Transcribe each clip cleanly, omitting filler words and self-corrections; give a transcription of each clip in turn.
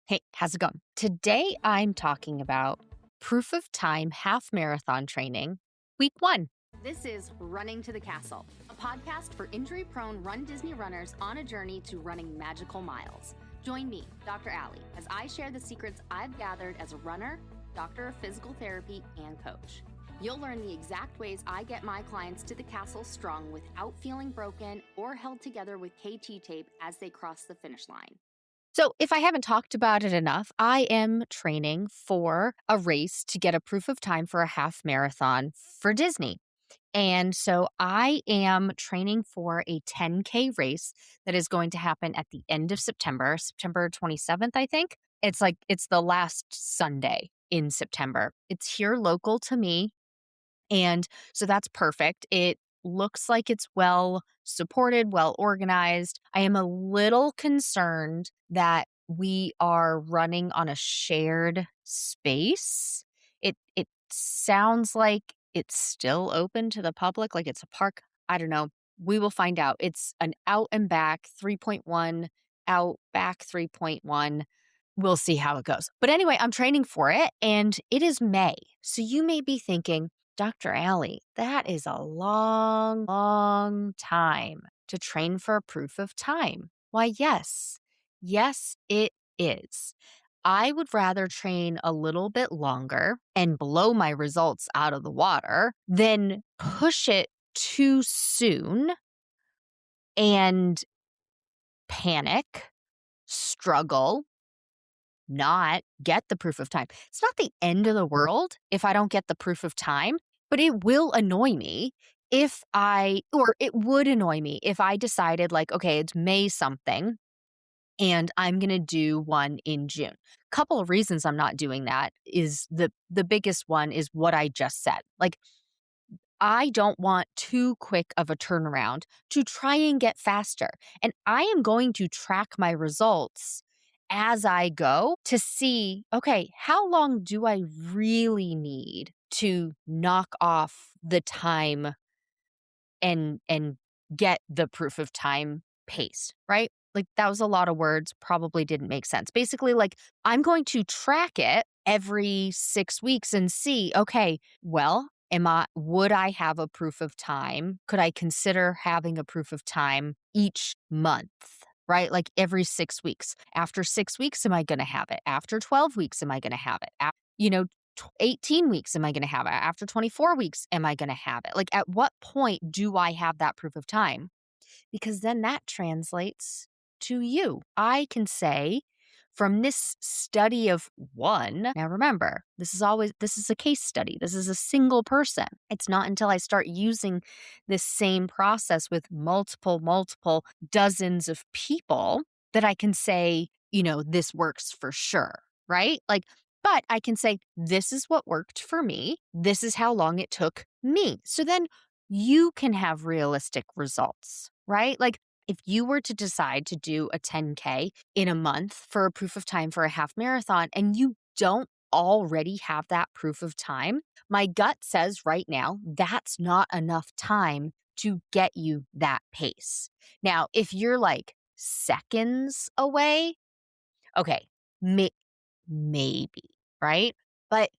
Hey, how's it going? Today I'm talking about proof of time half marathon training, week 1. This is Running to the Castle, a podcast for injury prone Run Disney runners on a journey to running magical miles. Join me, Dr. Allie, as I share the secrets I've gathered as a runner, doctor of physical therapy, and coach. You'll learn the exact ways I get my clients to the castle strong without feeling broken or held together with KT tape as they cross the finish line. So, if I haven't talked about it enough, I am training for a race to get a proof of time for a half marathon for Disney. And so I am training for a 10K race that is going to happen at the end of September, September 27th, I think. It's the last Sunday in September. It's here local to me. And so that's perfect. It looks like it's well supported, well organized. I am a little concerned that we are running on a shared space. It sounds like it's still open to the public, like it's a park. I don't know. We will find out. It's an out and back 3.1, out back 3.1. We'll see how it goes. But anyway, I'm training for it and it is May. So you may be thinking, Dr. Allie, that is a long, long time to train for a proof of time. Why, yes. Yes, it is. I would rather train a little bit longer and blow my results out of the water than push it too soon and panic, struggle, not get the proof of time. It's not the end of the world if I don't get the proof of time, but it will annoy me or it would annoy me if I decided like, okay, it's May something and I'm going to do one in June. Couple of reasons I'm not doing that is the biggest one is what I just said. Like I don't want too quick of a turnaround to try and get faster. And I am going to track my results as I go to see, okay, how long do I really need to knock off the time and get the proof of time pace, right? Like that was a lot of words, probably didn't make sense. Basically, like I'm going to track it every 6 weeks and see, okay, well, would I have a proof of time? Could I consider having a proof of time each month? Right? Like every 6 weeks. After 6 weeks, am I going to have it? After 12 weeks, am I going to have it? 18 weeks, am I going to have it? After 24 weeks, am I going to have it? Like, at what point do I have that proof of time? Because then that translates to you. I can say from this study of one, now remember, this is a case study. This is a single person. It's not until I start using this same process with multiple dozens of people that I can say, this works for sure, right? But I can say, this is what worked for me. This is how long it took me. So then you can have realistic results, right? Like if you were to decide to do a 10K in a month for a proof of time for a half marathon and you don't already have that proof of time, my gut says right now that's not enough time to get you that pace. Now, if you're like seconds away, okay, maybe, right? But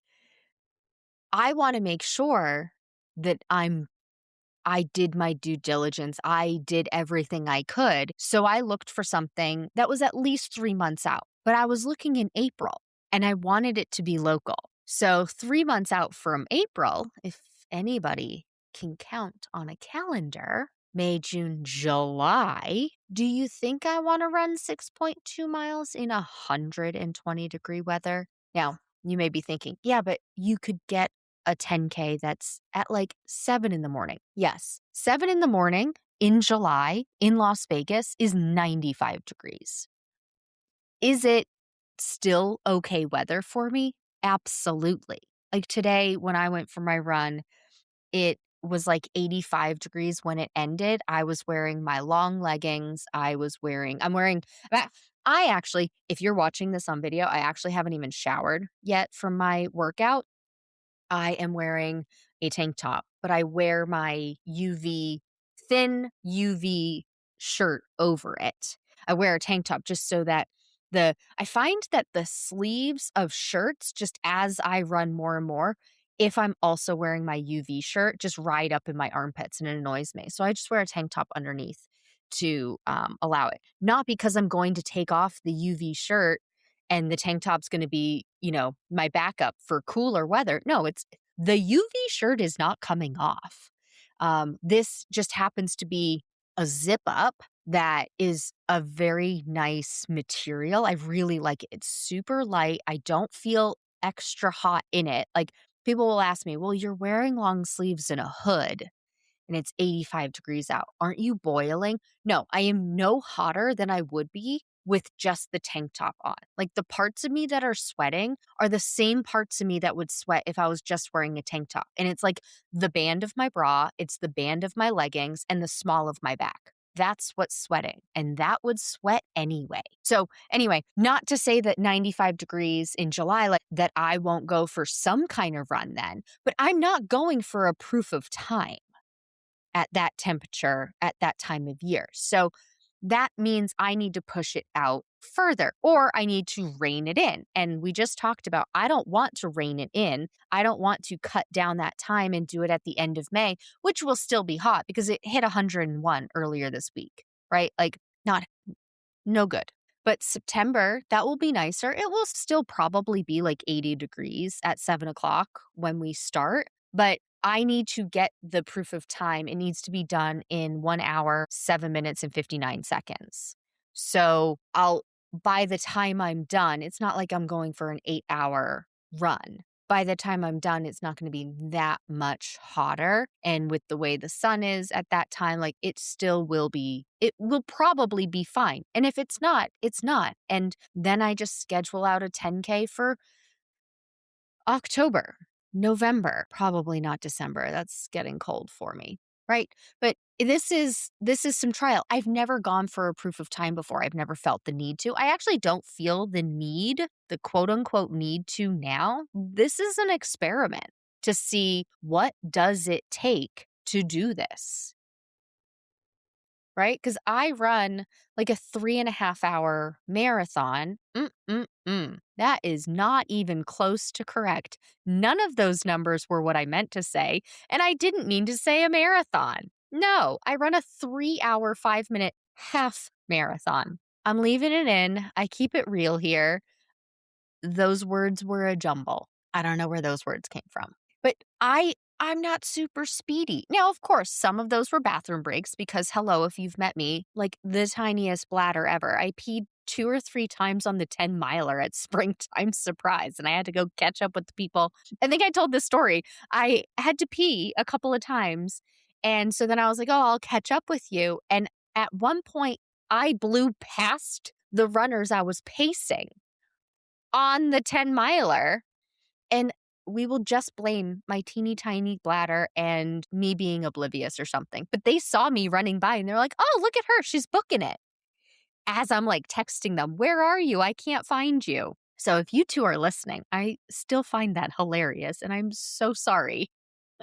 I want to make sure that I did my due diligence. I did everything I could. So I looked for something that was at least 3 months out, but I was looking in April and I wanted it to be local. So 3 months out from April, if anybody can count on a calendar, May, June, July, do you think I want to run 6.2 miles in 120-degree weather? Now, you may be thinking, yeah, but you could get a 10K that's at like 7 in the morning. Yes, 7 in the morning in July in Las Vegas is 95 degrees. Is it still okay weather for me? Absolutely. Like today when I went for my run, it was like 85 degrees when it ended. I was wearing my long leggings. I actually, if you're watching this on video, I actually haven't even showered yet from my workout. I am wearing a tank top, but I wear my thin UV shirt over it. I wear a tank top just so that I find that the sleeves of shirts, just as I run more and more, if I'm also wearing my UV shirt, just ride up in my armpits and it annoys me. So I just wear a tank top underneath to allow it. Not because I'm going to take off the UV shirt and the tank top's going to be, my backup for cooler weather. No, it's the UV shirt is not coming off. This just happens to be a zip up that is a very nice material. I really like it. It's super light. I don't feel extra hot in it. Like people will ask me, well, you're wearing long sleeves and a hood and it's 85 degrees out. Aren't you boiling? No, I am no hotter than I would be with just the tank top on. Like the parts of me that are sweating are the same parts of me that would sweat if I was just wearing a tank top. And it's like the band of my bra, it's the band of my leggings, and the small of my back. That's what's sweating. And that would sweat anyway. So, anyway, not to say that 95 degrees in July, like that I won't go for some kind of run then, but I'm not going for a proof of time at that temperature at that time of year. So that means I need to push it out further or I need to rein it in. And we just talked about I don't want to rein it in. I don't want to cut down that time and do it at the end of May, which will still be hot because it hit 101 earlier this week, right? Like not no good. But September, that will be nicer. It will still probably be like 80 degrees at 7 o'clock when we start. But I need to get the proof of time. It needs to be done in 1 hour, 7 minutes, and 59 seconds. So by the time I'm done, it's not like I'm going for an 8 hour run. By the time I'm done, it's not going to be that much hotter. And with the way the sun is at that time, like it will probably be fine. And if it's not, it's not. And then I just schedule out a 10K for October, November, probably not December. That's getting cold for me, right? But this is some trial. I've never gone for a proof of time before. I've never felt the need to. I actually don't feel the quote unquote need to now. This is an experiment to see what does it take to do this, right? Because I run like a 3.5 hour marathon. That is not even close to correct. None of those numbers were what I meant to say. And I didn't mean to say a marathon. No, I run a 3 hour, 5 minute half marathon. I'm leaving it in. I keep it real here. Those words were a jumble. I don't know where those words came from. But I'm not super speedy. Now, of course, some of those were bathroom breaks because hello, if you've met me, like the tiniest bladder ever. I peed 2 or 3 times on the 10 miler at Springtime Surprise and I had to go catch up with the people. I think I told this story. I had to pee a couple of times. And so then I was like, "Oh, I'll catch up with you." And at one point I blew past the runners I was pacing on the 10 miler. And we will just blame my teeny tiny bladder and me being oblivious or something. But they saw me running by and they're like, "Oh, look at her. She's booking it." As I'm like texting them, "Where are you? I can't find you." So if you two are listening, I still find that hilarious. And I'm so sorry.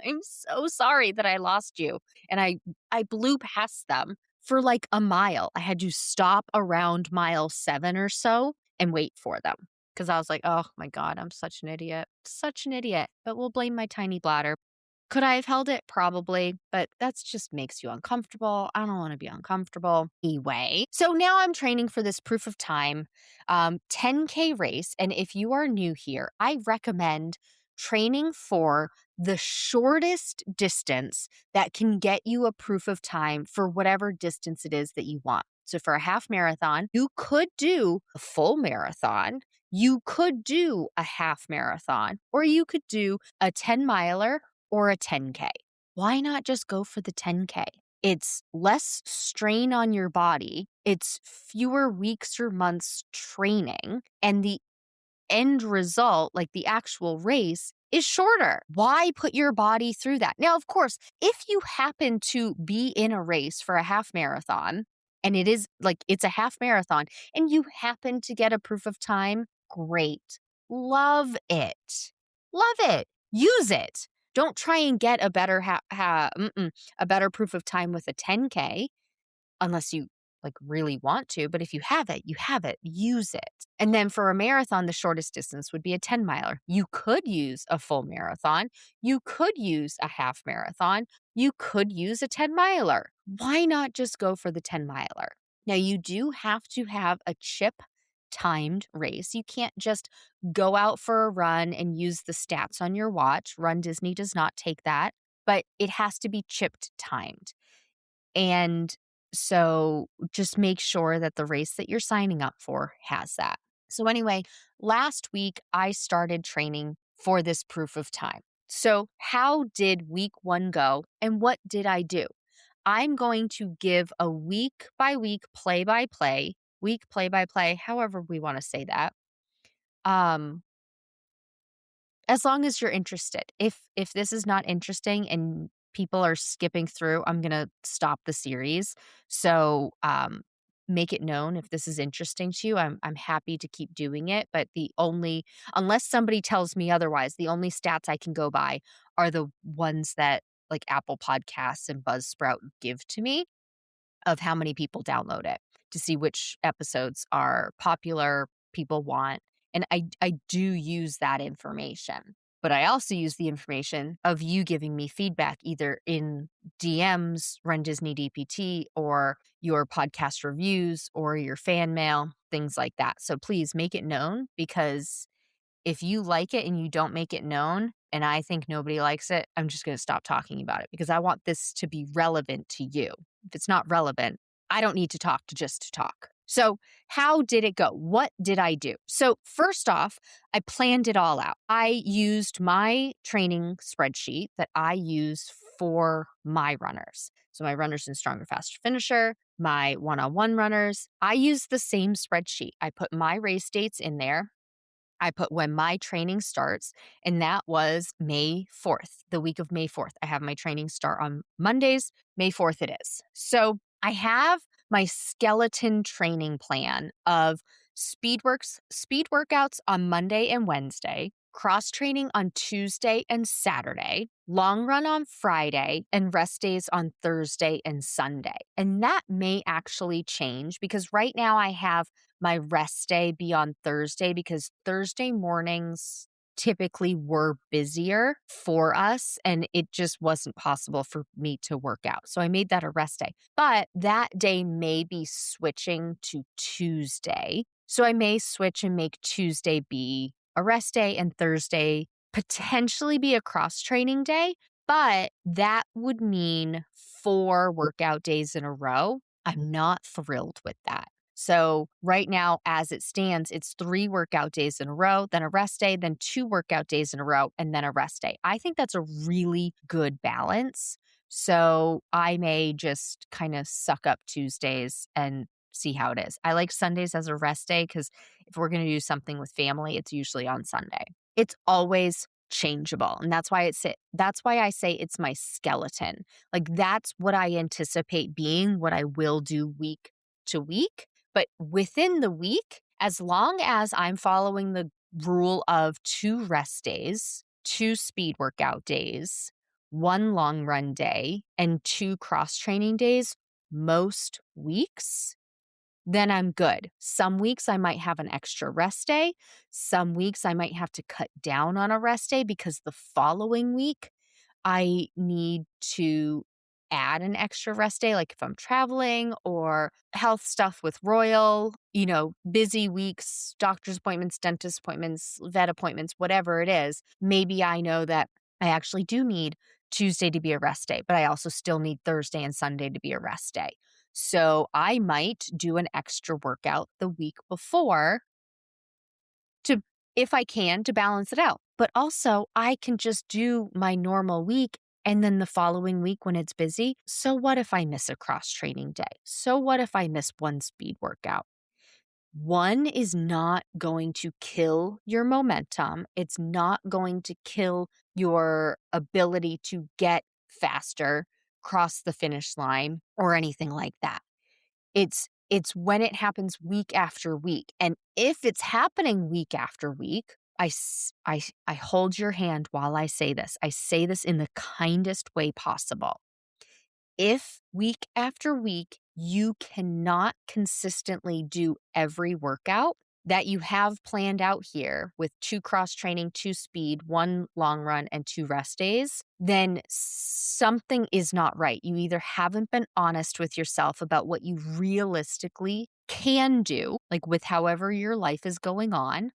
I'm so sorry that I lost you. And I blew past them for like a mile. I had to stop around mile 7 or so and wait for them because I was like, "Oh my God, I'm such an idiot. Such an idiot." But we'll blame my tiny bladder. Could I have held it? Probably, but that's just makes you uncomfortable. I don't want to be uncomfortable anyway. So now I'm training for this proof of time 10K race. And if you are new here, I recommend training for the shortest distance that can get you a proof of time for whatever distance it is that you want. So for a half marathon, you could do a full marathon. You could do a half marathon, or you could do a 10 miler or a 10K. Why not just go for the 10K? It's less strain on your body. It's fewer weeks or months training. And the end result, like the actual race, is shorter. Why put your body through that? Now, of course, if you happen to be in a race for a half marathon, and it is like it's a half marathon, and you happen to get a proof of time, great. Love it. Love it. Use it. Don't try and get a better a better proof of time with a 10K unless you like really want to, but if you have it, you have it, use it. And then for a marathon, the shortest distance would be a 10 miler. You could use a full marathon. You could use a half marathon. You could use a 10 miler. Why not just go for the 10 miler? Now, you do have to have a chip timed race. You can't just go out for a run and use the stats on your watch. runDisney does not take that, but it has to be chipped timed. And so just make sure that the race that you're signing up for has that. So, anyway, last week I started training for this proof of time. So, how did week 1 go and what did I do? I'm going to give a week by play by play, however we want to say that. Um, as long as you're interested. If this is not interesting and people are skipping through, I'm gonna stop the series. So, make it known if this is interesting to you. I'm happy to keep doing it, but the only unless somebody tells me otherwise, the only stats I can go by are the ones that, like, Apple Podcasts and Buzzsprout give to me of how many people download it to see which episodes are popular, people want, and I do use that information. But I also use the information of you giving me feedback either in DMs, Run Disney DPT, or your podcast reviews or your fan mail, things like that. So please make it known because if you like it and you don't make it known and I think nobody likes it, I'm just going to stop talking about it because I want this to be relevant to you. If it's not relevant, I don't need to talk to just to talk. So, how did it go? What did I do? So, first off, I planned it all out. I used my training spreadsheet that I use for my runners. So, my runners in Stronger, Faster Finisher, my one on one runners, I use the same spreadsheet. I put my race dates in there. I put when my training starts, and that was May 4th, the week of May 4th. I have my training start on Mondays. May 4th it is. So I have my skeleton training plan of speed workouts on Monday and Wednesday, cross training on Tuesday and Saturday, long run on Friday, and rest days on Thursday and Sunday. And that may actually change because right now I have my rest day be on Thursday because Thursday mornings typically were busier for us and it just wasn't possible for me to work out. So I made that a rest day. But that day may be switching to Tuesday. So I may switch and make Tuesday be a rest day and Thursday potentially be a cross training day. But that would mean 4 workout days in a row. I'm not thrilled with that. So right now, as it stands, it's 3 workout days in a row, then a rest day, then 2 workout days in a row, and then a rest day. I think that's a really good balance. So I may just kind of suck up Tuesdays and see how it is. I like Sundays as a rest day because if we're going to do something with family, it's usually on Sunday. It's always changeable. And that's why I say it's my skeleton. Like that's what I anticipate being what I will do week to week. But within the week, as long as I'm following the rule of 2 rest days, 2 speed workout days, 1 long run day, and 2 cross training days, most weeks, then I'm good. Some weeks I might have an extra rest day. Some weeks I might have to cut down on a rest day because the following week I need to add an extra rest day, like if I'm traveling or health stuff with Royal, busy weeks, doctor's appointments, dentist appointments, vet appointments, whatever it is. Maybe I know that I actually do need Tuesday to be a rest day, but I also still need Thursday and Sunday to be a rest day. So I might do an extra workout the week before to, if I can, to balance it out. But also, I can just do my normal week and then the following week when it's busy. So what if I miss a cross training day? So what if I miss 1 speed workout? One is not going to kill your momentum. It's not going to kill your ability to get faster, cross the finish line, or anything like that. It's when it happens week after week. And if it's happening week after week, I hold your hand while I say this. I say this in the kindest way possible. If week after week you cannot consistently do every workout that you have planned out here with 2 cross training, 2 speed, 1 long run, and 2 rest days, then something is not right. You either haven't been honest with yourself about what you realistically can do, like with however your life is going on,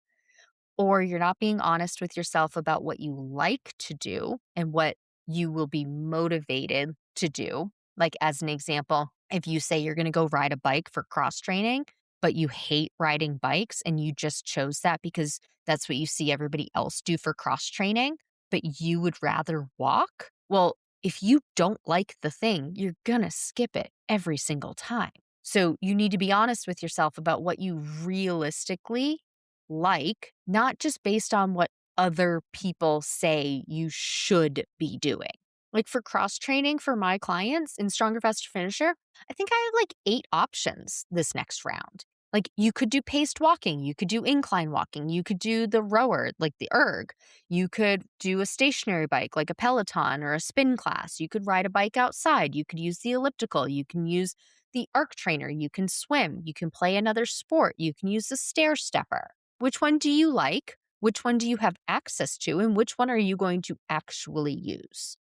or you're not being honest with yourself about what you like to do and what you will be motivated to do. Like, as an example, if you say you're going to go ride a bike for cross training, but you hate riding bikes and you just chose that because that's what you see everybody else do for cross training, but you would rather walk. Well, if you don't like the thing, you're going to skip it every single time. So you need to be honest with yourself about what you realistically like, not just based on what other people say you should be doing. Like for cross training for my clients in Stronger, Faster, Finisher, I think I have like 8 options this next round. Like you could do paced walking, you could do incline walking, you could do the rower, like the erg, you could do a stationary bike like a Peloton or a spin class, you could ride a bike outside, you could use the elliptical, you can use the arc trainer, you can swim, you can play another sport, you can use the stair stepper. Which one do you like? Which one do you have access to? And which one are you going to actually use?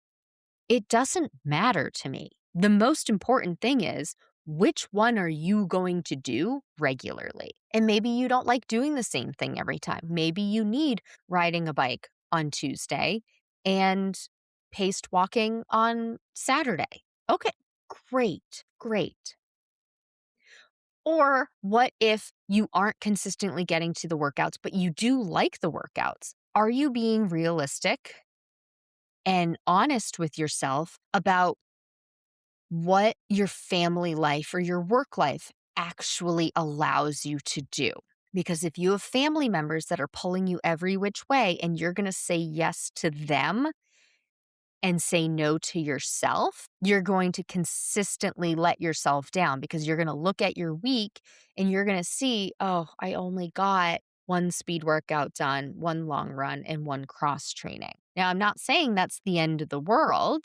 It doesn't matter to me. The most important thing is which one are you going to do regularly? And maybe you don't like doing the same thing every time. Maybe you need riding a bike on Tuesday and paced walking on Saturday. Okay, great, great. Or what if you aren't consistently getting to the workouts, but you do like the workouts? Are you being realistic and honest with yourself about what your family life or your work life actually allows you to do? Because if you have family members that are pulling you every which way and you're going to say yes to them, and say no to yourself, you're going to consistently let yourself down because you're going to look at your week and you're going to see, oh, I only got 1 speed workout done, 1 long run, and 1 cross training. Now, I'm not saying that's the end of the world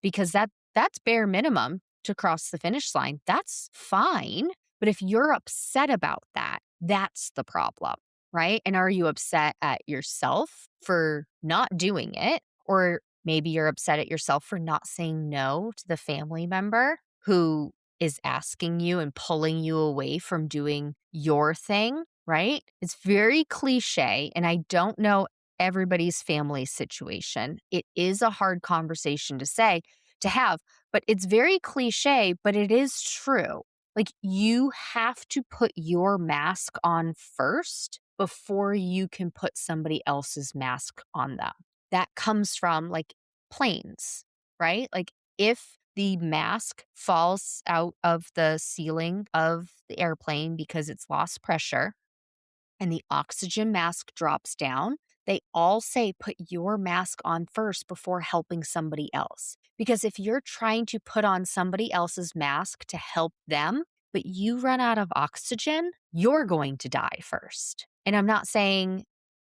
because that's bare minimum to cross the finish line. That's fine. But if you're upset about that, that's the problem, right? And are you upset at yourself for not doing it? Or maybe you're upset at yourself for not saying no to the family member who is asking you and pulling you away from doing your thing, right? It's very cliche, and I don't know everybody's family situation. It is a hard conversation to have, but it's very cliche, but it is true. Like you have to put your mask on first before you can put somebody else's mask on them. That comes from like planes, right? Like if the mask falls out of the ceiling of the airplane because it's lost pressure and the oxygen mask drops down, they all say put your mask on first before helping somebody else. Because if you're trying to put on somebody else's mask to help them, but you run out of oxygen, you're going to die first. And I'm not saying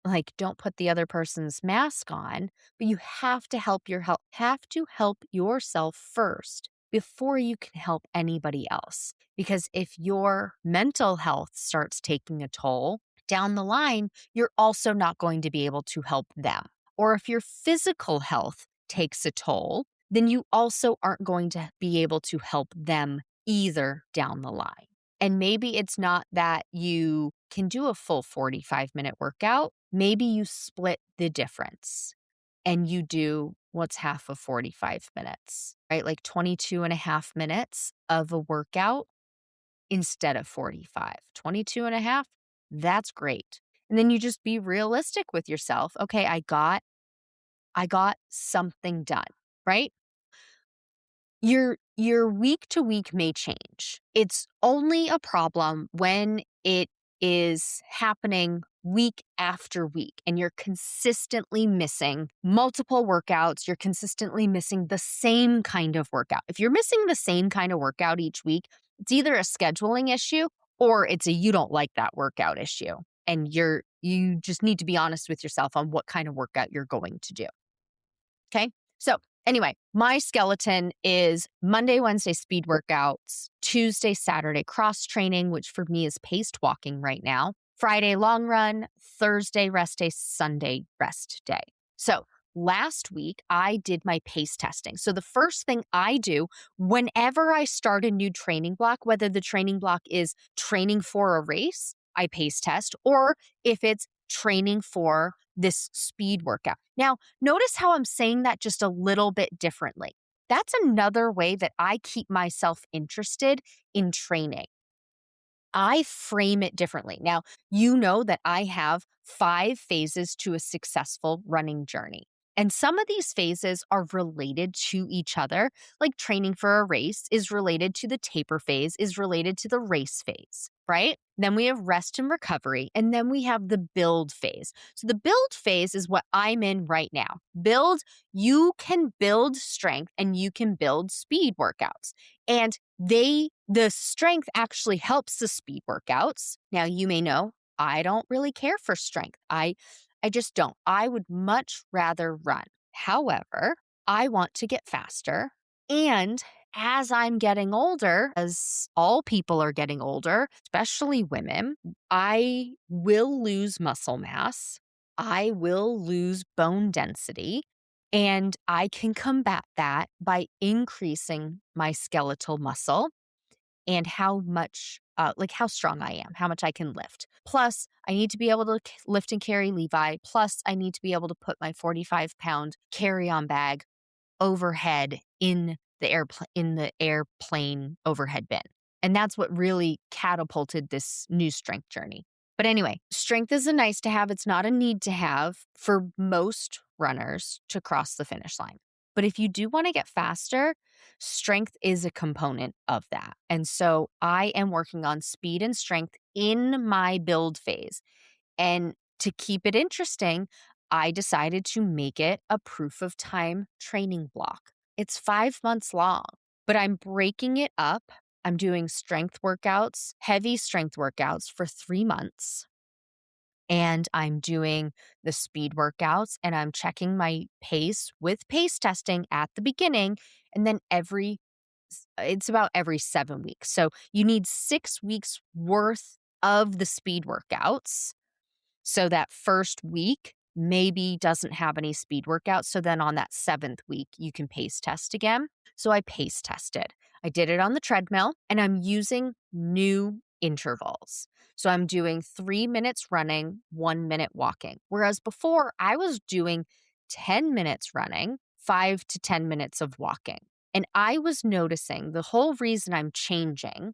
like don't put the other person's mask on, but you have to have to help yourself first before you can help anybody else. Because if your mental health starts taking a toll down the line, you're also not going to be able to help them. Or if your physical health takes a toll, then you also aren't going to be able to help them either down the line. And maybe it's not that you can do a full 45-minute workout. Maybe you split the difference and you do what's half of 45 minutes, right? Like 22 and a half minutes of a workout instead of 45. 22 and a half, that's great. And then you just be realistic with yourself. Okay, I got something done, right? Your week to week may change. It's only a problem when it is happening week after week and you're consistently missing multiple workouts, you're consistently missing the same kind of workout. If you're missing the same kind of workout each week, it's either a scheduling issue or it's a you don't like that workout issue. And you just need to be honest with yourself on what kind of workout you're going to do. Okay? So, Anyway, my skeleton is Monday, Wednesday speed workouts, Tuesday, Saturday cross training, which for me is paced walking right now, Friday long run, Thursday rest day, Sunday rest day. So last week I did my pace testing. So the first thing I do whenever I start a new training block, whether the training block is training for a race, I pace test, or if it's training for this speed workout. Now, notice how I'm saying that just a little bit differently. That's another way that I keep myself interested in training. I frame it differently. Now, you know that I have 5 phases to a successful running journey. And some of these phases are related to each other, like training for a race is related to the taper phase, is related to the race phase, right? Then we have rest and recovery, and then we have the build phase. So the build phase is what I'm in right now. Build, you can build strength and you can build speed workouts. And the strength actually helps the speed workouts. Now, you may know I don't really care for strength. I just don't. I would much rather run. However, I want to get faster. And as I'm getting older, as all people are getting older, especially women, I will lose muscle mass. I will lose bone density. And I can combat that by increasing my skeletal muscle and how much, like how strong I am, how much I can lift. Plus, I need to be able to lift and carry Levi. Plus, I need to be able to put my 45-pound carry-on bag overhead in the airplane overhead bin. And that's what really catapulted this new strength journey. But anyway, strength is a nice to have. It's not a need to have for most runners to cross the finish line. But if you do want to get faster, strength is a component of that. And so I am working on speed and strength in my build phase. And to keep it interesting, I decided to make it a proof of time training block. It's 5 months long, but I'm breaking it up. I'm doing strength workouts, heavy strength workouts for 3 months. And I'm doing the speed workouts and I'm checking my pace with pace testing at the beginning. And then it's about every 7 weeks. So you need 6 weeks worth of the speed workouts. So that first week maybe doesn't have any speed workouts. So then on that 7th week, you can pace test again. So I pace tested. I did it on the treadmill and I'm using new intervals. So I'm doing 3 minutes running, 1 minute walking. Whereas before I was doing 10 minutes running, 5 to 10 minutes of walking. And I was noticing the whole reason I'm changing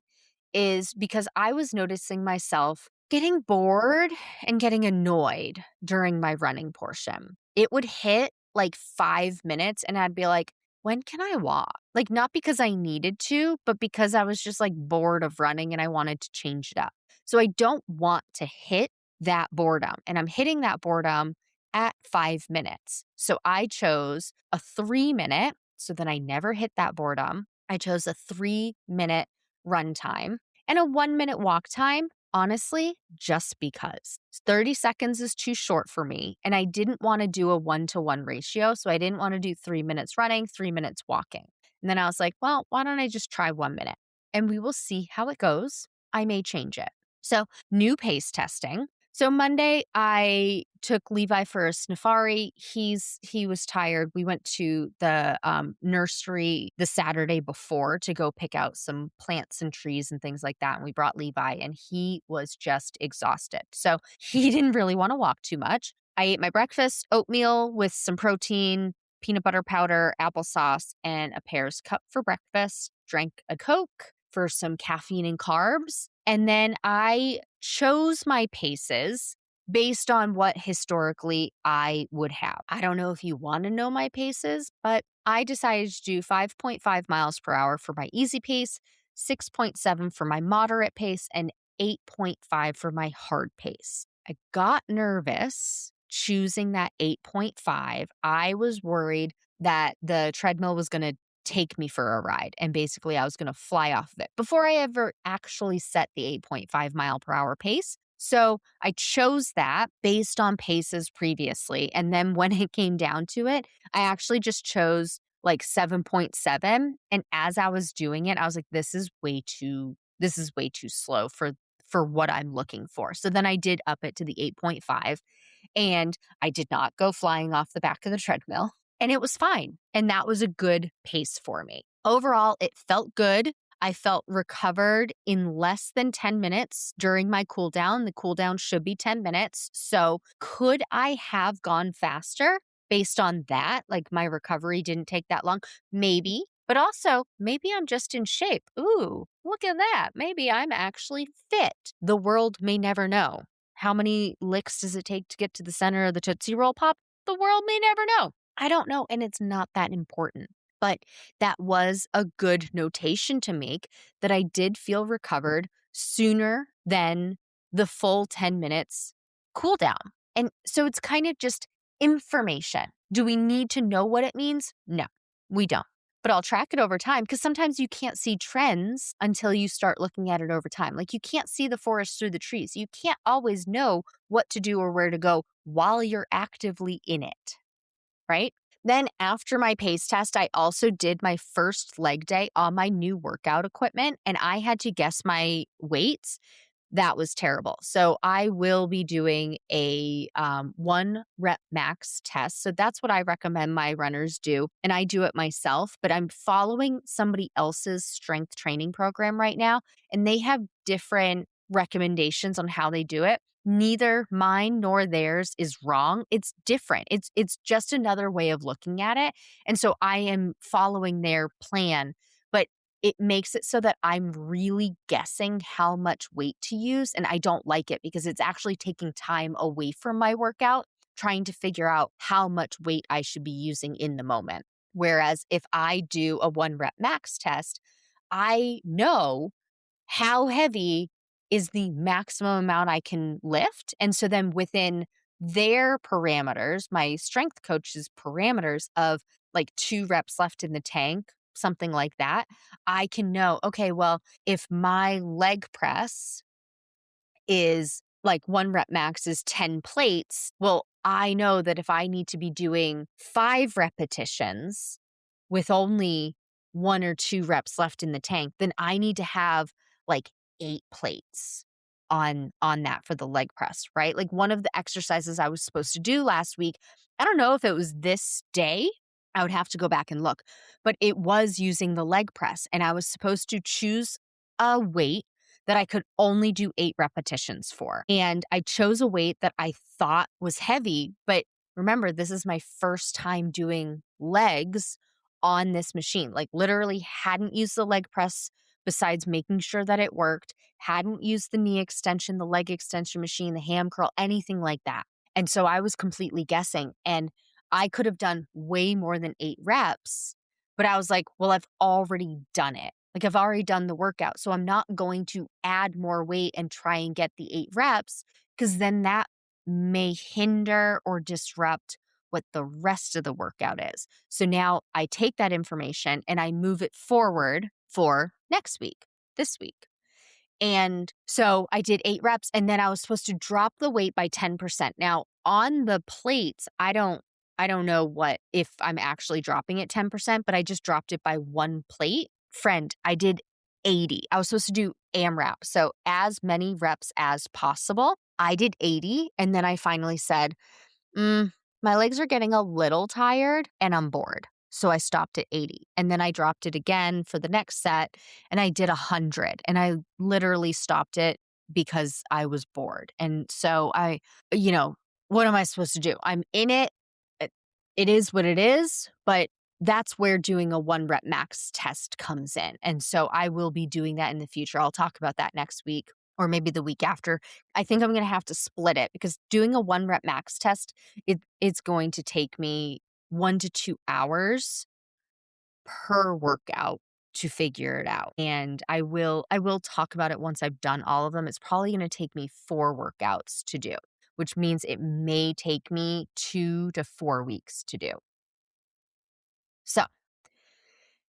is because I was noticing myself getting bored and getting annoyed during my running portion. It would hit like 5 minutes and I'd be like, when can I walk? Like, not because I needed to, but because I was just like bored of running and I wanted to change it up. So I don't want to hit that boredom. And I'm hitting that boredom at 5 minutes. So I chose a 3 minute. So then I never hit that boredom. I chose a 3 minute run time and a 1 minute walk time, honestly, just because 30 seconds is too short for me. And I didn't want to do a 1-to-1 ratio. So I didn't want to do 3 minutes running, 3 minutes walking. And then I was like, well, why don't I just try 1 minute and we will see how it goes. I may change it. So new pace testing. So Monday, I took Levi for a safari. He was tired. We went to the nursery the Saturday before to go pick out some plants and trees and things like that. And we brought Levi, and he was just exhausted. So he didn't really want to walk too much. I ate my breakfast, oatmeal with some protein, peanut butter powder, applesauce, and a Pear's cup for breakfast. Drank a Coke for some caffeine and carbs. And then I chose my paces based on what historically I would have. I don't know if you want to know my paces, but I decided to do 5.5 miles per hour for my easy pace, 6.7 for my moderate pace, and 8.5 for my hard pace. I got nervous choosing that 8.5. I was worried that the treadmill was going to take me for a ride. And basically, I was going to fly off of it before I ever actually set the 8.5 mile per hour pace. So I chose that based on paces previously. And then when it came down to it, I actually just chose like 7.7. And as I was doing it, I was like, this is way too slow for what I'm looking for. So then I did up it to the 8.5 and I did not go flying off the back of the treadmill and it was fine. And that was a good pace for me. Overall, it felt good. I felt recovered in less than 10 minutes during my cool down. The cool down should be 10 minutes. So, could I have gone faster based on that? Like my recovery didn't take that long? Maybe. But also, maybe I'm just in shape. Ooh, look at that. Maybe I'm actually fit. The world may never know. How many licks does it take to get to the center of the Tootsie Roll Pop? The world may never know. I don't know. And it's not that important. But that was a good notation to make that I did feel recovered sooner than the full 10 minutes cool down. And so it's kind of just information. Do we need to know what it means? No, we don't. But I'll track it over time because sometimes you can't see trends until you start looking at it over time. Like you can't see the forest through the trees. You can't always know what to do or where to go while you're actively in it, right? Then after my pace test, I also did my first leg day on my new workout equipment and I had to guess my weights. That was terrible. So I will be doing a 1 rep max test. So that's what I recommend my runners do. And I do it myself, but I'm following somebody else's strength training program right now. And they have different recommendations on how they do it. Neither mine nor theirs is wrong. It's different. It's just another way of looking at it. And so I am following their plan, but it makes it so that I'm really guessing how much weight to use. And I don't like it because it's actually taking time away from my workout, trying to figure out how much weight I should be using in the moment. Whereas if I do a 1 rep max test, I know how heavy is the maximum amount I can lift. And so then within their parameters, my strength coach's parameters of like 2 reps left in the tank, something like that, I can know, okay, well, if my leg press is like 1 rep max is 10 plates, well, I know that if I need to be doing 5 repetitions with only 1 or 2 reps left in the tank, then I need to have like 8 plates on that for the leg press, right? Like one of the exercises I was supposed to do last week, I don't know if it was this day. I would have to go back and look, but it was using the leg press and I was supposed to choose a weight that I could only do 8 repetitions for. And I chose a weight that I thought was heavy, but remember, this is my first time doing legs on this machine. Like literally hadn't used the leg press besides making sure that it worked, hadn't used the knee extension, the leg extension machine, the ham curl, anything like that. And so I was completely guessing and I could have done way more than 8 reps, but I was like, well, I've already done it. Like I've already done the workout. So I'm not going to add more weight and try and get the 8 reps because then that may hinder or disrupt what the rest of the workout is. So now I take that information and I move it forward for next week, this week. And so I did 8 reps and then I was supposed to drop the weight by 10%. Now on the plates, I don't know what if I'm actually dropping it 10%, but I just dropped it by 1 plate. Friend, I did 80. I was supposed to do AMRAP. So as many reps as possible. I did 80 and then I finally said, my legs are getting a little tired and I'm bored. So I stopped at 80 and then I dropped it again for the next set and I did 100 and I literally stopped it because I was bored. And so what am I supposed to do? I'm in it. It it is what it is, but that's where doing a 1 rep max test comes in. And so I will be doing that in the future. I'll talk about that next week or maybe the week after. I think I'm going to have to split it because doing a 1 rep max test, it's going to take me 1 to 2 hours per workout to figure it out. And I will talk about it once I've done all of them. It's probably going to take me 4 workouts to do, which means it may take me 2 to 4 weeks to do. So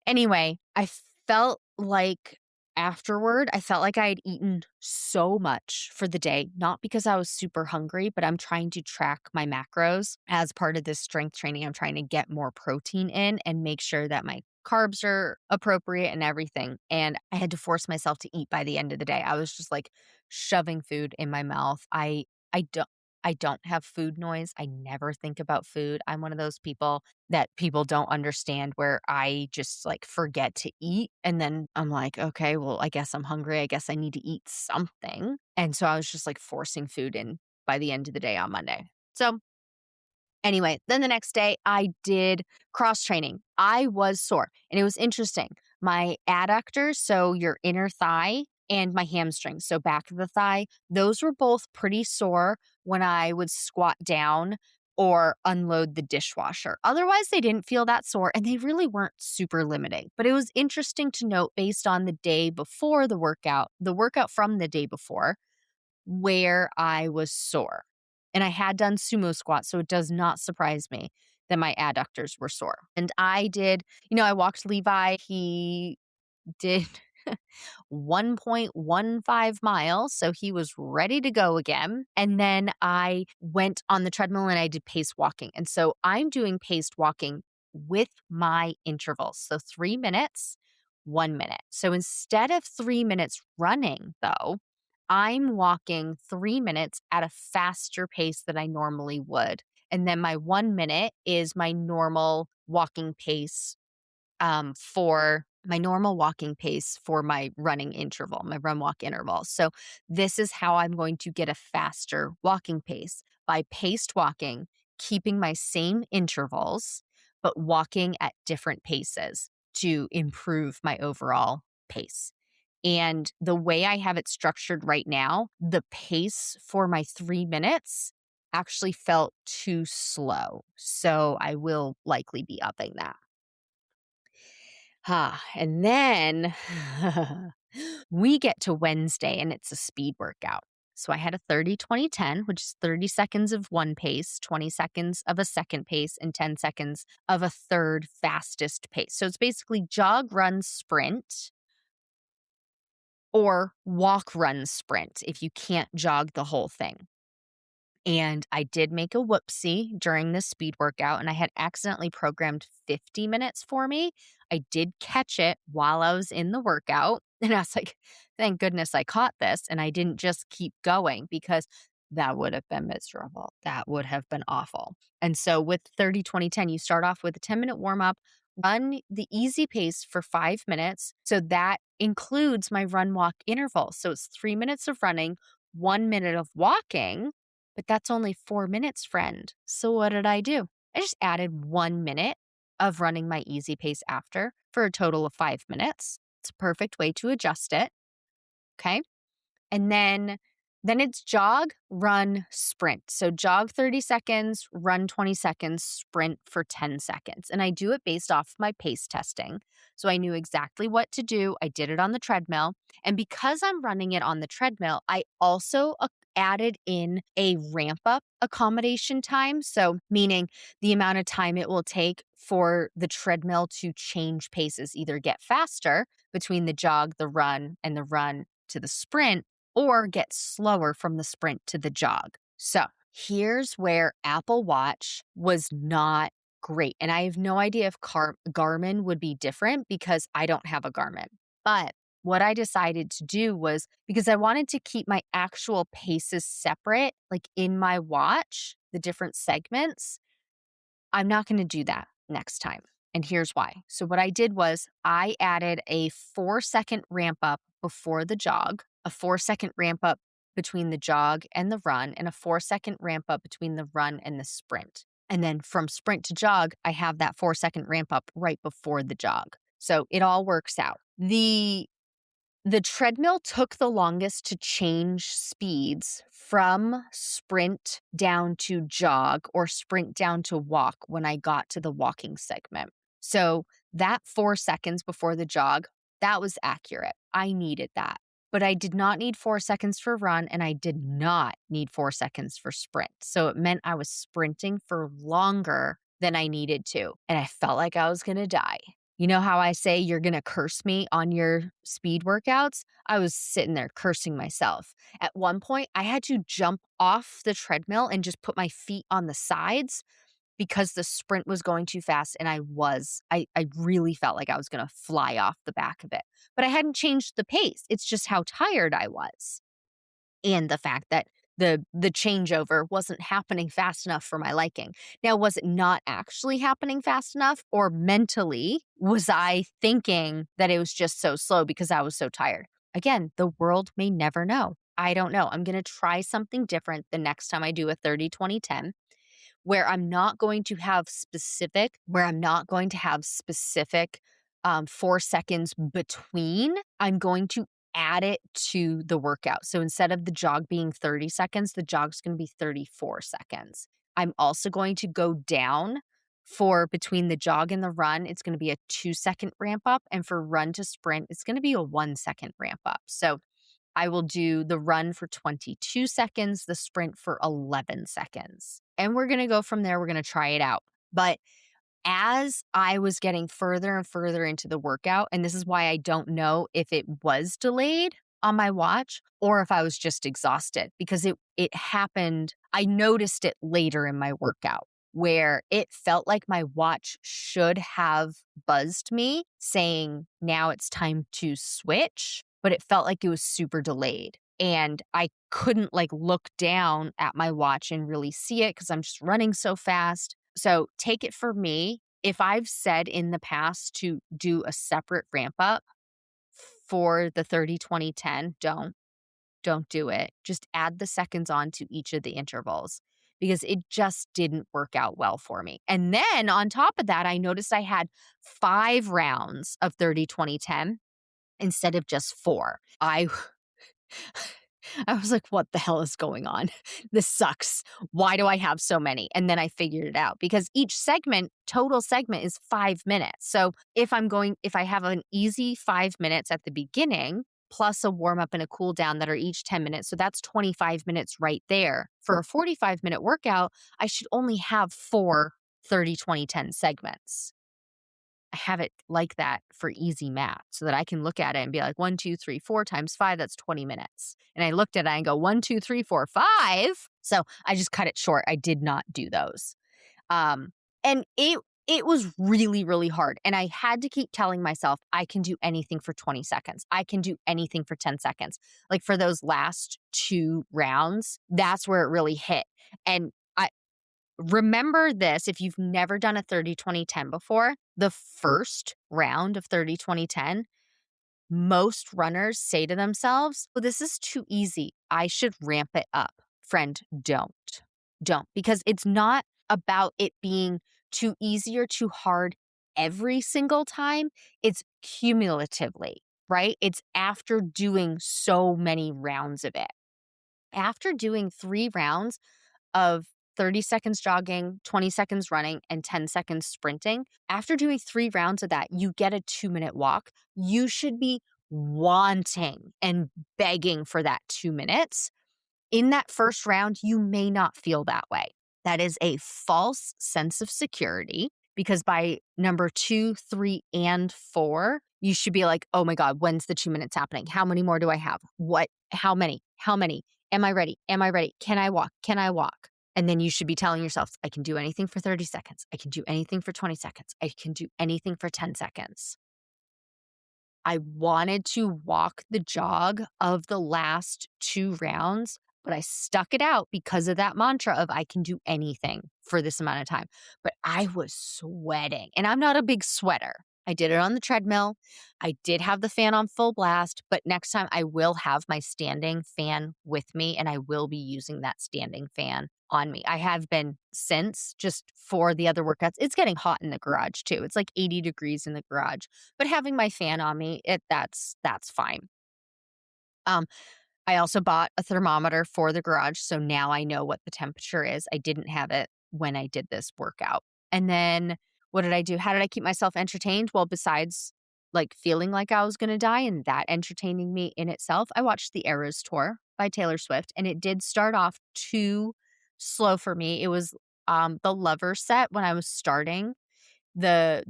anyway, I felt like afterward, I felt like I had eaten so much for the day, not because I was super hungry, but I'm trying to track my macros as part of this strength training. I'm trying to get more protein in and make sure that my carbs are appropriate and everything. And I had to force myself to eat by the end of the day. I was just like shoving food in my mouth. I don't I don't have food noise. I never think about food. I'm one of those people that people don't understand where I just like forget to eat. And then I'm like, okay, well, I guess I'm hungry. I guess I need to eat something. And so I was just like forcing food in by the end of the day on Monday. So anyway, then the next day I did cross training. I was sore and it was interesting. My adductors, so your inner thigh, and my hamstrings, so back of the thigh, those were both pretty sore when I would squat down or unload the dishwasher. Otherwise, they didn't feel that sore and they really weren't super limiting. But it was interesting to note based on the day before the workout from the day before, where I was sore. And I had done sumo squats, so it does not surprise me that my adductors were sore. And I did, I walked Levi. He did 1.15 miles. So he was ready to go again. And then I went on the treadmill and I did pace walking. And so I'm doing paced walking with my intervals. So 3 minutes, 1 minute. So instead of 3 minutes running, though, I'm walking 3 minutes at a faster pace than I normally would. And then my 1 minute is my normal walking pace for my normal walking pace for my running interval, my run walk interval. So, this is how I'm going to get a faster walking pace by paced walking, keeping my same intervals, but walking at different paces to improve my overall pace. And the way I have it structured right now, the pace for my 3 minutes actually felt too slow. So, I will likely be upping that. And then we get to Wednesday and it's a speed workout. So I had a 30-20-10, which is 30 seconds of one pace, 20 seconds of a second pace, and 10 seconds of a third fastest pace. So it's basically jog, run, sprint, or walk, run, sprint if you can't jog the whole thing. And I did make a whoopsie during this speed workout, and I had accidentally programmed 50 minutes for me. I did catch it while I was in the workout. And I was like, thank goodness I caught this. And I didn't just keep going because that would have been miserable. That would have been awful. And so with 30-20-10, you start off with a 10-minute warm up, run the easy pace for 5 minutes. So that includes my run walk interval. So it's 3 minutes of running, 1 minute of walking, but that's only 4 minutes, friend. So what did I do? I just added 1 minute of running my easy pace after for a total of 5 minutes. It's a perfect way to adjust it. Okay. And then it's jog, run, sprint. So jog 30 seconds, run 20 seconds, sprint for 10 seconds. And I do it based off my pace testing. So I knew exactly what to do. I did it on the treadmill. And because I'm running it on the treadmill, I also added in a ramp up accommodation time. So meaning the amount of time it will take for the treadmill to change paces, either get faster between the jog, the run, and the run to the sprint, or get slower from the sprint to the jog. So here's where Apple Watch was not great. And I have no idea if Garmin would be different because I don't have a Garmin. But what I decided to do was, because I wanted to keep my actual paces separate, like in my watch, the different segments, I'm not going to do that next time. And here's why. So what I did was I added a 4-second ramp up before the jog, a 4-second ramp up between the jog and the run, and a 4-second ramp up between the run and the sprint. And then from sprint to jog, I have that 4-second ramp up right before the jog. So it all works out. The treadmill took the longest to change speeds from sprint down to jog or sprint down to walk when I got to the walking segment. So that 4 seconds before the jog, that was accurate. I needed that. But I did not need 4 seconds for run and I did not need 4 seconds for sprint. So it meant I was sprinting for longer than I needed to. And I felt like I was going to die. You know how I say you're gonna curse me on your speed workouts? I was sitting there cursing myself. At one point, I had to jump off the treadmill and just put my feet on the sides because the sprint was going too fast, and I really felt like I was gonna fly off the back of it. But I hadn't changed the pace. It's just how tired I was, and the fact that the changeover wasn't happening fast enough for my liking. Now, was it not actually happening fast enough, or mentally was I thinking that it was just so slow because I was so tired? Again, the world may never know. I don't know. I'm gonna try something different the next time I do a 30-20-10, where I'm not going to have specific 4 seconds between. I'm going to add it to the workout. So instead of the jog being 30 seconds, the jog's going to be 34 seconds. I'm also going to go down for between the jog and the run. It's going to be a 2-second ramp up. And for run to sprint, it's going to be a 1-second ramp up. So I will do the run for 22 seconds, the sprint for 11 seconds. And we're going to go from there. We're going to try it out. But as I was getting further and further into the workout, and this is why I don't know if it was delayed on my watch or if I was just exhausted, because it happened. I noticed it later in my workout where it felt like my watch should have buzzed me saying, now it's time to switch, but it felt like it was super delayed. And I couldn't like look down at my watch and really see it because I'm just running so fast. So take it for me. If I've said in the past to do a separate ramp up for the 30-20-10, don't do it. Just add the seconds on to each of the intervals because it just didn't work out well for me. And then on top of that, I noticed I had 5 rounds of 30-20-10 instead of just 4. I was like, what the hell is going on? This sucks. Why do I have so many? And then I figured it out because each total segment is 5 minutes. So if I have an easy 5 minutes at the beginning, plus a warm up and a cool down that are each 10 minutes. So that's 25 minutes right there. For a 45-minute workout, I should only have 4 30-20-10 segments. I have it like that for easy math so that I can look at it and be like 1, 2, 3, 4 times 5, that's 20 minutes. And I looked at it and go 1, 2, 3, 4, 5. So I just cut it short. I did not do those. And it was really, really hard. And I had to keep telling myself, I can do anything for 20 seconds. I can do anything for 10 seconds. Like for those last 2 rounds, that's where it really hit. And remember this, if you've never done a 30-20-10 before, the first round of 30-20-10, most runners say to themselves, well, this is too easy. I should ramp it up. Friend, don't. Don't. Because it's not about it being too easy or too hard every single time. It's cumulatively, right? It's after doing so many rounds of it. After doing 3 rounds of 30 seconds jogging, 20 seconds running, and 10 seconds sprinting. After doing 3 rounds of that, you get a 2-minute walk. You should be wanting and begging for that 2 minutes. In that first round, you may not feel that way. That is a false sense of security because by number 2, 3, and 4, you should be like, oh my God, when's the 2 minutes happening? How many more do I have? What? How many? How many? Am I ready? Am I ready? Can I walk? Can I walk? And then you should be telling yourself, I can do anything for 30 seconds. I can do anything for 20 seconds. I can do anything for 10 seconds. I wanted to walk the jog of the last 2 rounds, but I stuck it out because of that mantra of I can do anything for this amount of time. But I was sweating, and I'm not a big sweater. I did it on the treadmill. I did have the fan on full blast, but next time I will have my standing fan with me, and I will be using that standing fan on me. I have been since, just for the other workouts. It's getting hot in the garage too. It's like 80 degrees in the garage, but having my fan on me, that's fine. Um, I also bought a thermometer for the garage, so now I know what the temperature is. I didn't have it when I did this workout. And then what did I do? How did I keep myself entertained? Well, besides like feeling like I was going to die and that entertaining me in itself, I watched the Eras Tour by Taylor Swift, and it did start off too slow for me. It was the Lover set when I was starting, the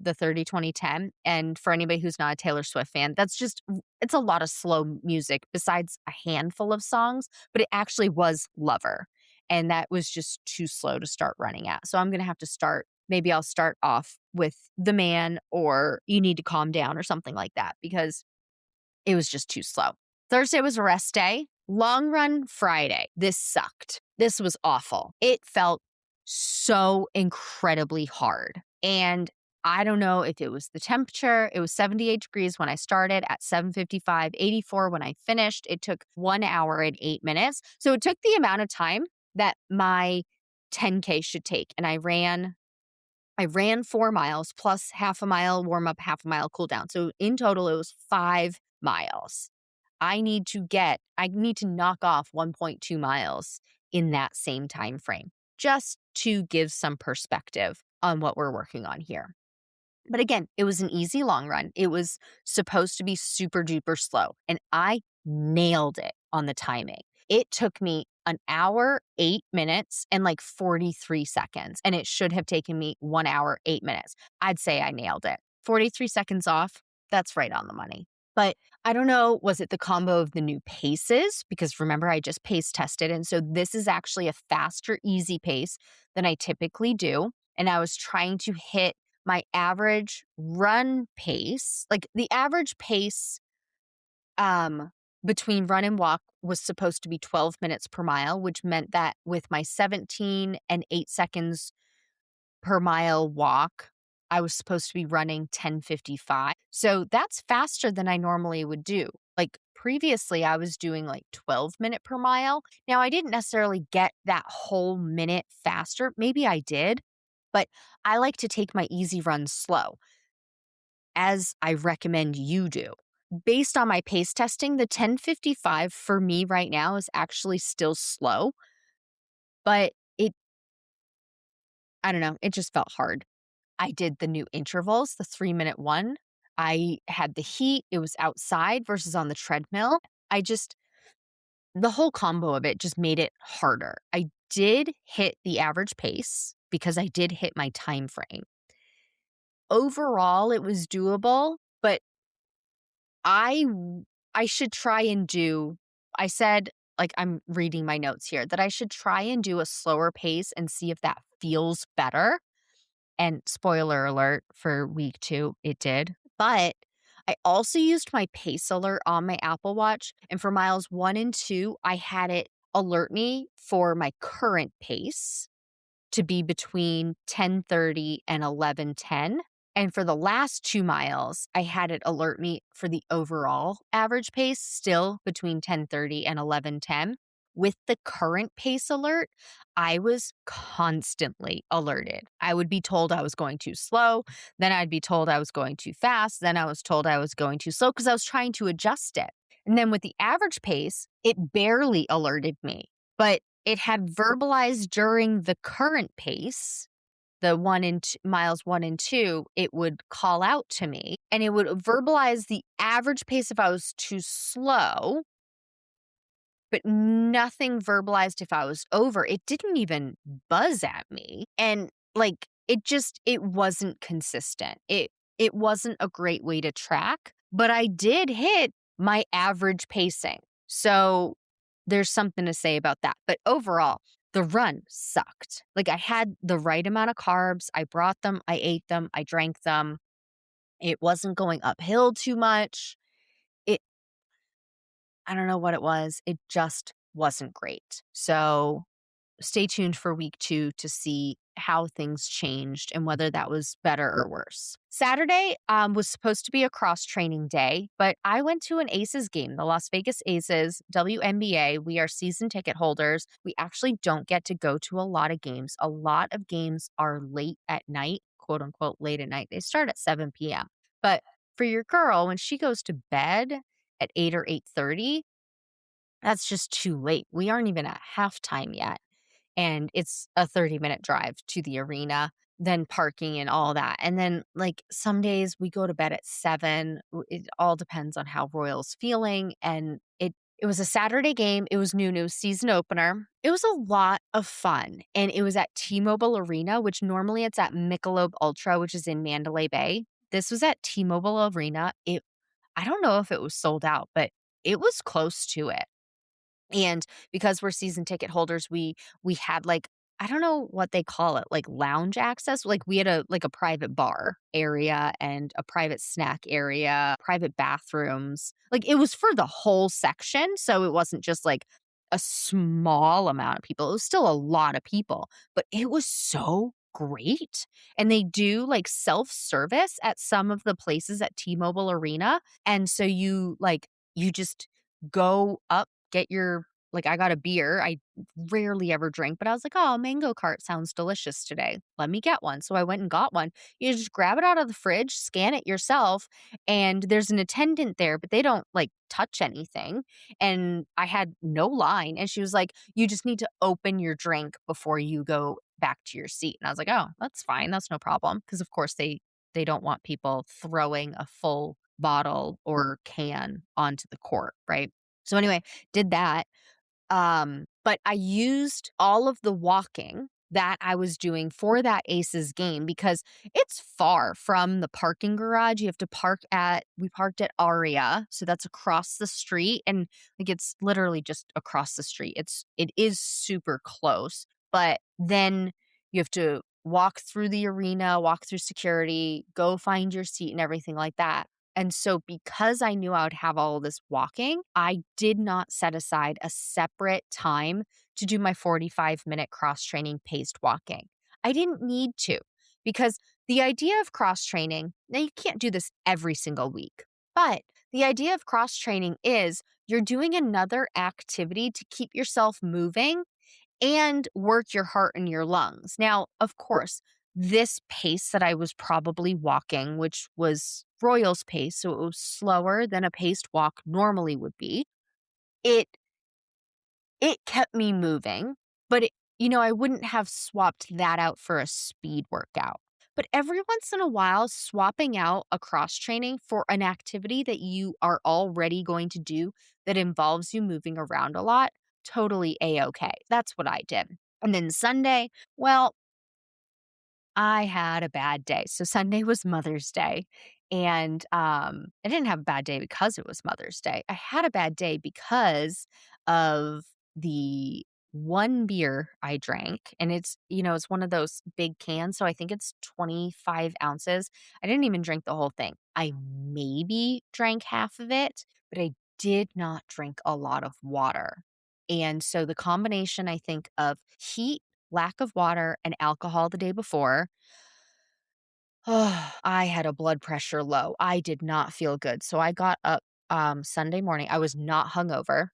30-20-10. And for anybody who's not a Taylor Swift fan, that's just it's a lot of slow music besides a handful of songs, but it actually was Lover. And that was just too slow to start running at. So I'm gonna have to start maybe I'll start off with The Man or You Need to Calm Down or something like that because it was just too slow. Thursday was a rest day. Long run Friday. This sucked. This was awful. It felt so incredibly hard. And I don't know if it was the temperature. It was 78 degrees when I started at 7:55, 84 when I finished. It took 1 hour and 8 minutes. So it took the amount of time that my 10K should take. And I ran 4 miles plus half a mile warm up, half a mile cool down. So in total, it was 5 miles. I need to knock off 1.2 miles in that same time frame just to give some perspective on what we're working on here. But again, it was an easy long run. It was supposed to be super duper slow, and I nailed it on the timing. It took me an hour, 8 minutes, and like 43 seconds, and it should have taken me 1 hour, 8 minutes. I'd say I nailed it. 43 seconds off, that's right on the money. But I don't know, was it the combo of the new paces? Because remember, I just pace tested. And so this is actually a faster, easy pace than I typically do. And I was trying to hit my average run pace, like the average pace um, between run and walk was supposed to be 12 minutes per mile, which meant that with my 17 and 8 seconds per mile walk, I was supposed to be running 10:55. So that's faster than I normally would do. Like previously, I was doing like 12-minute per mile. Now, I didn't necessarily get that whole minute faster. Maybe I did, but I like to take my easy runs slow, as I recommend you do. Based on my pace testing, the 10:55 for me right now is actually still slow, but I don't know, it just felt hard. I did the new intervals, the 3-minute one. I had the heat, it was outside versus on the treadmill. The whole combo of it just made it harder. I did hit the average pace because I did hit my time frame. Overall, it was doable, but I I should try and do I said, like, I'm reading my notes here, that I should try and do a slower pace and see if that feels better. And spoiler alert for week 2, it did. But I also used my pace alert on my Apple Watch. And for miles 1 and 2, I had it alert me for my current pace to be between 10:30 and 11:10. And for the last 2 miles, I had it alert me for the overall average pace, still between 10:30 and 11:10. With the current pace alert, I was constantly alerted. I would be told I was going too slow, then I'd be told I was going too fast, then I was told I was going too slow because I was trying to adjust it. And then with the average pace, it barely alerted me, but it had verbalized during the current pace, the miles 1 and 2, it would call out to me and it would verbalize the average pace if I was too slow, but nothing verbalized if I was over. It didn't even buzz at me. And like it wasn't consistent. It wasn't a great way to track, but I did hit my average pacing. So there's something to say about that. But overall, the run sucked. Like I had the right amount of carbs. I brought them, I ate them, I drank them. It wasn't going uphill too much. It I don't know what it was. It just wasn't great. So stay tuned for week 2 to see how things changed and whether that was better or worse. Saturday was supposed to be a cross training day, but I went to an Aces game, the Las Vegas Aces, WNBA. We are season ticket holders. We actually don't get to go to a lot of games. A lot of games are late at night, quote unquote, late at night. They start at 7 p.m. But for your girl, when she goes to bed at 8 or 8:30, that's just too late. We aren't even at halftime yet. And it's a 30-minute drive to the arena, then parking and all that. And then, like, some days we go to bed at 7. It all depends on how Royal's feeling. And It was a Saturday game. It was new season opener. It was a lot of fun, and it was at T-Mobile Arena, which normally it's at Michelob Ultra, which is in Mandalay Bay. This was at T-Mobile Arena. I don't know if it was sold out, but it was close to it. And because we're season ticket holders, we had, like, I don't know what they call it, like, lounge access? Like, we had a private bar area and a private snack area, private bathrooms. Like, it was for the whole section, so it wasn't just, like, a small amount of people. It was still a lot of people, but it was so great. And they do, like, self-service at some of the places at T-Mobile Arena, and so you just go up, get your like, I got a beer. I rarely ever drink, but I was like, "Oh, mango cart sounds delicious today. Let me get one." So I went and got one. You just grab it out of the fridge, scan it yourself, and there's an attendant there, but they don't, like, touch anything, and I had no line, and she was like, "You just need to open your drink before you go back to your seat." And I was like, "Oh, that's fine. That's no problem." Because of course, they don't want people throwing a full bottle or can onto the court, right? So anyway, did that. But I used all of the walking that I was doing for that Aces game because it's far from the parking garage. You have to we parked at Aria, so that's across the street, and like it's literally just across the street. It is super close, but then you have to walk through the arena, walk through security, go find your seat and everything like that. And so because I knew I would have all of this walking, I did not set aside a separate time to do my 45-minute cross training paced walking. I didn't need to because the idea of cross training, now you can't do this every single week, but the idea of cross training is you're doing another activity to keep yourself moving and work your heart and your lungs. Now, of course, this pace that I was probably walking, which was Royal's pace, so it was slower than a paced walk normally would be. It it kept me moving, but I wouldn't have swapped that out for a speed workout. But every once in a while, swapping out a cross training for an activity that you are already going to do that involves you moving around a lot, totally A-okay. That's what I did. And then Sunday, well, I had a bad day. So Sunday was Mother's Day, and, I didn't have a bad day because it was Mother's Day. I had a bad day because of the one beer I drank, and it's one of those big cans, so I think it's 25 ounces. I didn't even drink the whole thing. I maybe drank half of it, but I did not drink a lot of water. And so the combination, I think, of heat, lack of water, and alcohol the day before, I had a blood pressure low. I did not feel good. So I got up, Sunday morning. I was not hungover,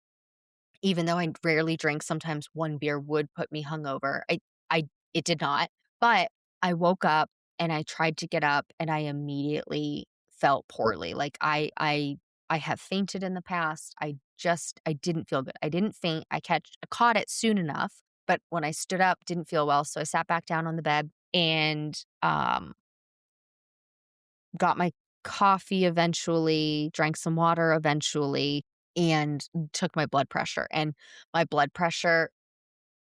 even though I rarely drink. Sometimes one beer would put me hungover. I it did not. But I woke up and I tried to get up and I immediately felt poorly. Like I have fainted in the past. I didn't feel good. I didn't faint. I caught it soon enough, but when I stood up, didn't feel well. So I sat back down on the bed and got my coffee eventually, drank some water eventually, and took my blood pressure. And my blood pressure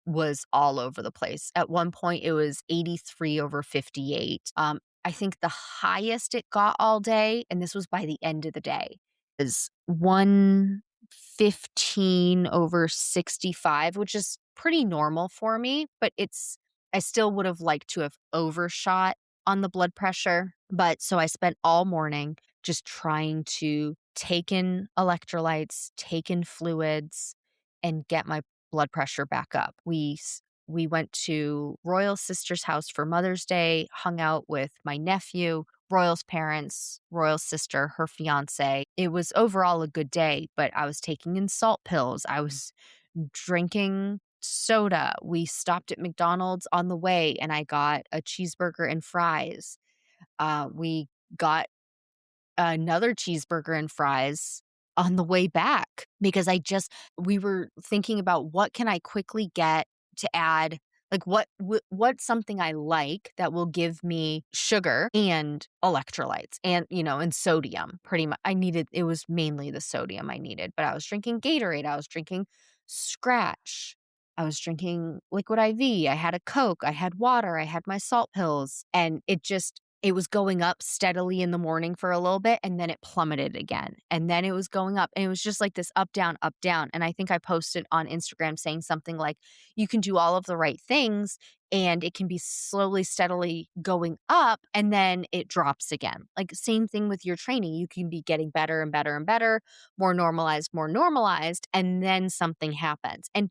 was all over the place. At one point, it was 83 over 58. I think the highest it got all day, and this was by the end of the day, is 115 over 65, which is pretty normal for me, but I still would have liked to have overshot on the blood pressure. But so I spent all morning just trying to take in electrolytes, take in fluids, and get my blood pressure back up. We went to Royal's sister's house for Mother's Day, hung out with my nephew, Royal's parents, Royal's sister, her fiance. It was overall a good day, but I was taking in salt pills. I was drinking soda. We stopped at McDonald's on the way and I got a cheeseburger and fries. We got another cheeseburger and fries on the way back because we were thinking about what can I quickly get to add Like what's something I like that will give me sugar and electrolytes and, and sodium pretty much. It was mainly the sodium I needed, but I was drinking Gatorade, I was drinking Scratch, I was drinking Liquid IV, I had a Coke, I had water, I had my salt pills, and it was going up steadily in the morning for a little bit, and then it plummeted again. And then it was going up, and it was just like this up, down, up, down. And I think I posted on Instagram saying something like, you can do all of the right things and it can be slowly, steadily going up, and then it drops again. Like, same thing with your training. You can be getting better and better and better, more normalized, and then something happens. And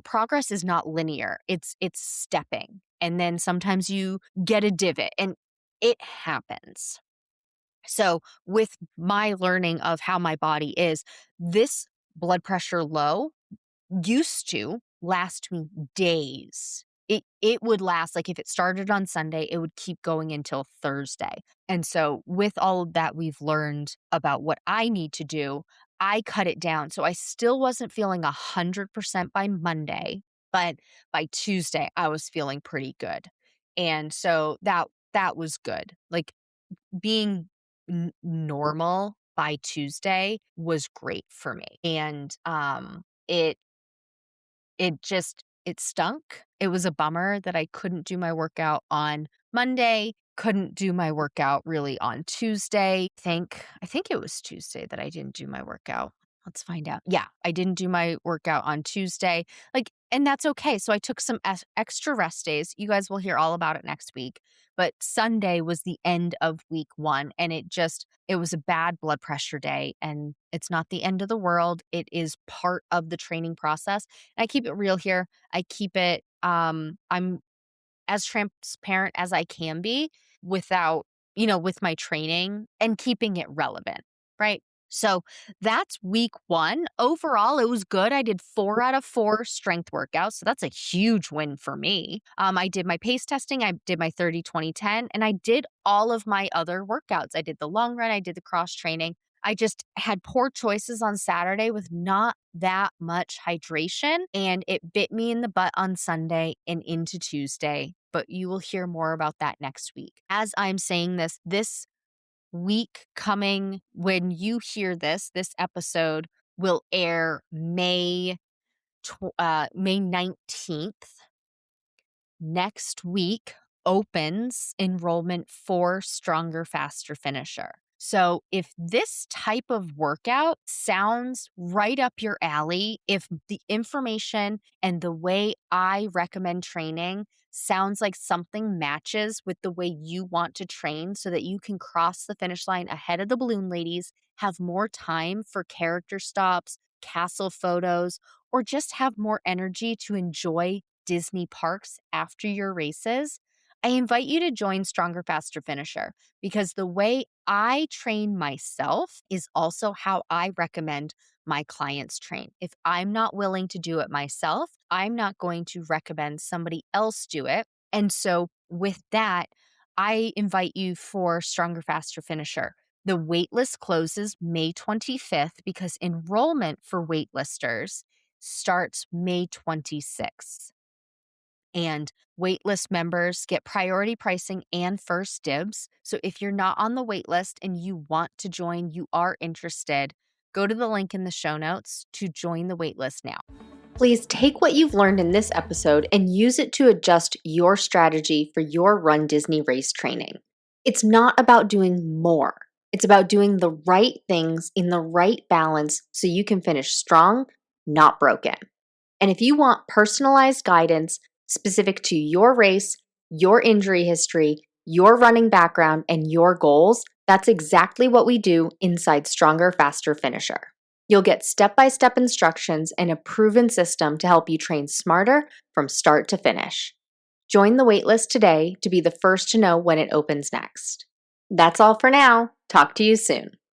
progress is not linear. It's stepping. And then sometimes you get a divot, and it happens. So with my learning of how my body is, this blood pressure low used to last me days. It would last, like, if it started on Sunday, it would keep going until Thursday. And so with all of that we've learned about what I need to do, I cut it down. So I still wasn't feeling 100% by Monday, but by Tuesday I was feeling pretty good. And so that was good. Like, being normal by Tuesday was great for me. And it stunk. It was a bummer that I couldn't do my workout on Monday, couldn't do my workout really on Tuesday. I think it was Tuesday that I didn't do my workout. Let's find out. Yeah, I didn't do my workout on Tuesday. And that's okay. So I took some extra rest days. You guys will hear all about it next week. But Sunday was the end of week 1, and it was a bad blood pressure day, and it's not the end of the world. It is part of the training process. And I keep it real here. I keep it I'm as transparent as I can be without, with my training, and keeping it relevant, right? So that's week 1. Overall, it was good. I did 4 out of 4 strength workouts. So that's a huge win for me. I did my pace testing. I did my 30, 20, 10, and I did all of my other workouts. I did the long run. I did the cross training. I just had poor choices on Saturday with not that much hydration, and it bit me in the butt on Sunday and into Tuesday. But you will hear more about that next week. As I'm saying this week coming, when you hear this episode will air May 19th. Next week opens enrollment for Stronger, Faster, Finisher. So if this type of workout sounds right up your alley, if the information and the way I recommend training sounds like something matches with the way you want to train so that you can cross the finish line ahead of the balloon ladies, have more time for character stops, castle photos, or just have more energy to enjoy Disney parks after your races, I invite you to join Stronger, Faster, Finisher, because the way I train myself is also how I recommend my clients train. If I'm not willing to do it myself, I'm not going to recommend somebody else do it. And so with that, I invite you for Stronger, Faster, Finisher. The waitlist closes May 25th because enrollment for waitlisters starts May 26th. And waitlist members get priority pricing and first dibs. So if you're not on the waitlist and you want to join, you are interested, go to the link in the show notes to join the waitlist now. Please take what you've learned in this episode and use it to adjust your strategy for your Run Disney race training. It's not about doing more. It's about doing the right things in the right balance so you can finish strong, not broken. And if you want personalized guidance specific to your race, your injury history, your running background, and your goals, that's exactly what we do inside Stronger, Faster, Finisher. You'll get step-by-step instructions and a proven system to help you train smarter from start to finish. Join the waitlist today to be the first to know when it opens next. That's all for now. Talk to you soon.